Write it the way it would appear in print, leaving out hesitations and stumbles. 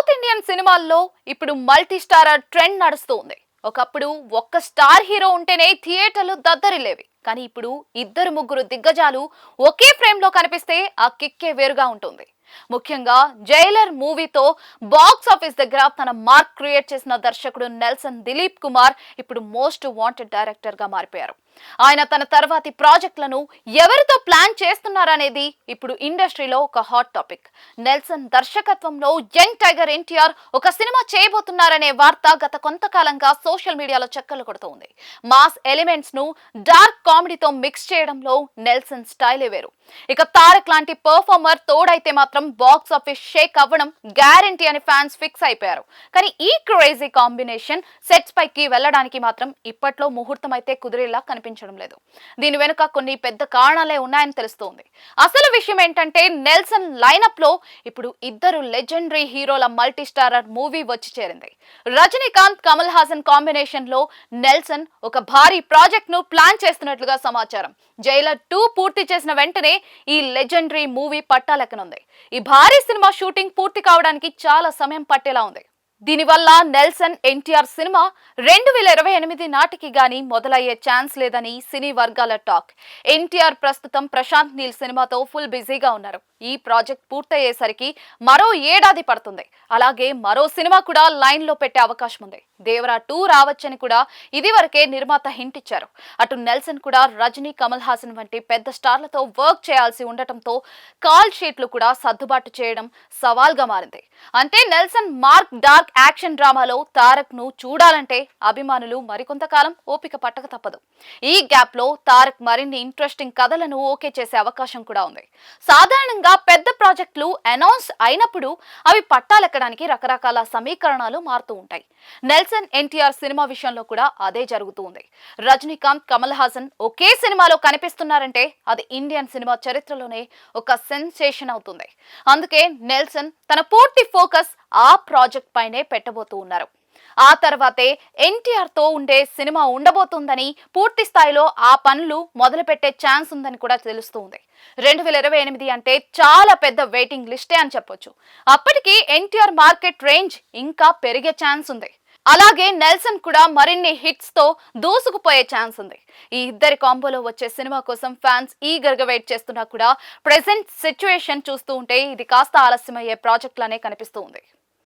South Indian సినిమాల్లో ఇప్పుడు multi starrer trend నడుస్తుంది. ఒకప్పుడు ఒక్క స్టార్ హీరో ఉంటేనే థియేటర్లు దద్దరిల్లేవి. కానీ ఇప్పుడు ఇద్దరు ముగ్గురు దిగ్గజాలు ఒకే ఫ్రేమ్ లో కనిపిస్తే ఆ కిక్కే వేరుగా ఉంటుంది. ముఖ్యంగా జైలర్ మూవీతో బాక్స్ ఆఫీస్ దగ్గర తన మార్క్ క్రియేట్ చేసిన దర్శకుడు నెల్సన్ దిలీప్ కుమార్ ఇప్పుడు మోస్ట్ వాంటెడ్ డైరెక్టర్ గా మారిపోయారు. ఆయన తన తర్వాతి ప్రాజెక్టులను ఎవరితో ప్లాన్ చేస్తున్నారనేది ఇప్పుడు ఇండస్ట్రీలో ఒక హాట్ టాపిక్. నెల్సన్ దర్శకత్వంలో యంగ్ టైగర్ ఎన్టీఆర్ ఒక సినిమా చేయబోతున్నారనే వార్త గత కొంతకాలంగా సోషల్ మీడియాలో చక్కర్లు కొడుతోంది. మాస్ ఎలిమెంట్స్ ను డార్క్ కామెడీతో మిక్స్ చేయడంలో నెల్సన్ స్టైలే వేరు. ఇక తారక్ లాంటి పర్ఫార్మర్ తోడైతే మాత్రం బాక్స్ ఆఫీస్ షేక్ అవ్వడం గ్యారంటీ అని ఫ్యాన్స్ ఫిక్స్ అయిపోయారు. కానీ ఈ క్రేజీ కాంబినేషన్ సెట్స్ పైకి వెళ్ళడానికి మాత్రం ఇప్పట్లో ముహూర్తం అయితే కుదిరేలా కనిపించడం లేదు. దీని వెనుక కొన్ని పెద్ద కారణాలే ఉన్నాయని తెలుస్తోంది. అసలు విషయం ఏంటంటే నెల్సన్ లైనప్ లో ఇప్పుడు ఇద్దరు లెజెండరీ హీరోల మల్టీ స్టారర్ మూవీ వచ్చి చేరింది. రజనీకాంత్ కమల్ హాసన్ కాంబినేషన్ లో నెల్సన్ ఒక భారీ ప్రాజెక్ట్ ను ప్లాన్ చేస్తున్నట్లుగా సమాచారం. జైలర్ 2 పూర్తి చేసిన వెంటనే ఈ లెజెండరీ మూవీ పట్టాలెక్కనుంది. ఈ భారీ సినిమా షూటింగ్ పూర్తి కావడానికి చాలా సమయం పట్టేలా ఉంది. దీనివల్ల నెల్సన్ ఎన్టీఆర్ సినిమా 2028 నాటికి గానీ మొదలయ్యే ఛాన్స్ లేదని సినీ వర్గాల టాక్. ఎన్టీఆర్ ప్రస్తుతం ప్రశాంత్ నీల్ సినిమాతో ఫుల్ బిజీగా ఉన్నారు. ఈ ప్రాజెక్ట్ పూర్తయ్యేసరికి మరో ఏడాది పడుతుంది. అలాగే మరో సినిమా కూడా లైన్ లో పెట్టే అవకాశం ఉంది. దేవరా 2 రావచ్చని కూడా ఇదివరకే నిర్మాత హింట్ ఇచ్చారు. అటు నెల్సన్ కూడా రజనీ, కమల్ హాసన్ వంటి పెద్ద స్టార్లతో వర్క్ చేయాల్సి ఉండటంతో కాల్ షీట్లు కూడా సర్దుబాటు చేయడం సవాల్గా మారింది. అంటే నెల్సన్ మార్క్ డార్క్ యాక్షన్ డ్రామాలో తారక్ ను చూడాలంటే అభిమానులు మరికొంతకాలం ఓపిక పట్టక తప్పదు. ఈ గ్యాప్ లో తారక్ మరిన్ని ఇంట్రెస్టింగ్ కథలను ఓకే చేసే అవకాశం కూడా ఉంది. సాధారణంగా పెద్ద ప్రాజెక్టులు అనౌన్స్ అయినప్పుడు అవి పట్టాలెక్కడానికి రకరకాల సమీకరణాలు మారుతూ ఉంటాయి. నెల్సన్ ఎన్టీఆర్ సినిమా విషయంలో కూడా అదే జరుగుతుంది. రజనీకాంత్, కమల్ హాసన్ ఒకే సినిమాలో కనిపిస్తున్నారంటే అది ఇండియన్ సినిమా చరిత్రలోనే ఒక సెన్సేషన్ అవుతుంది. అందుకే నెల్సన్ తన పూర్తి ఫోకస్ ఆ ప్రాజెక్ట్ పైనే పెట్టబోతూ ఉన్నారు. ఆ తర్వాతే ఎన్టీఆర్ తో ఉండే సినిమా ఉండబోతుందని, పూర్తి స్థాయిలో ఆ పనులు మొదలు పెట్టే ఛాన్స్ ఉందని కూడా తెలుస్తుంది. 2028 అంటే చాలా పెద్ద వెయిటింగ్ లిస్టే అని చెప్పొచ్చు. అప్పటికి ఎన్టీఆర్ మార్కెట్ రేంజ్ ఇంకా పెరిగే ఛాన్స్ ఉంది. అలాగే నెల్సన్ కూడా మరిన్ని హిట్స్ తో దూసుకుపోయే ఛాన్స్ ఉంది. ఈ ఇద్దరి కాంబోలో వచ్చే సినిమా కోసం ఫ్యాన్స్ ఈగర్ గా వెయిట్ చేస్తున్నా కూడా ప్రెసెంట్ సిచ్యువేషన్ చూస్తూ ఉంటే ఇది కాస్త ఆలస్యమయ్యే ప్రాజెక్ట్ లానే కనిపిస్తూ ఉంది.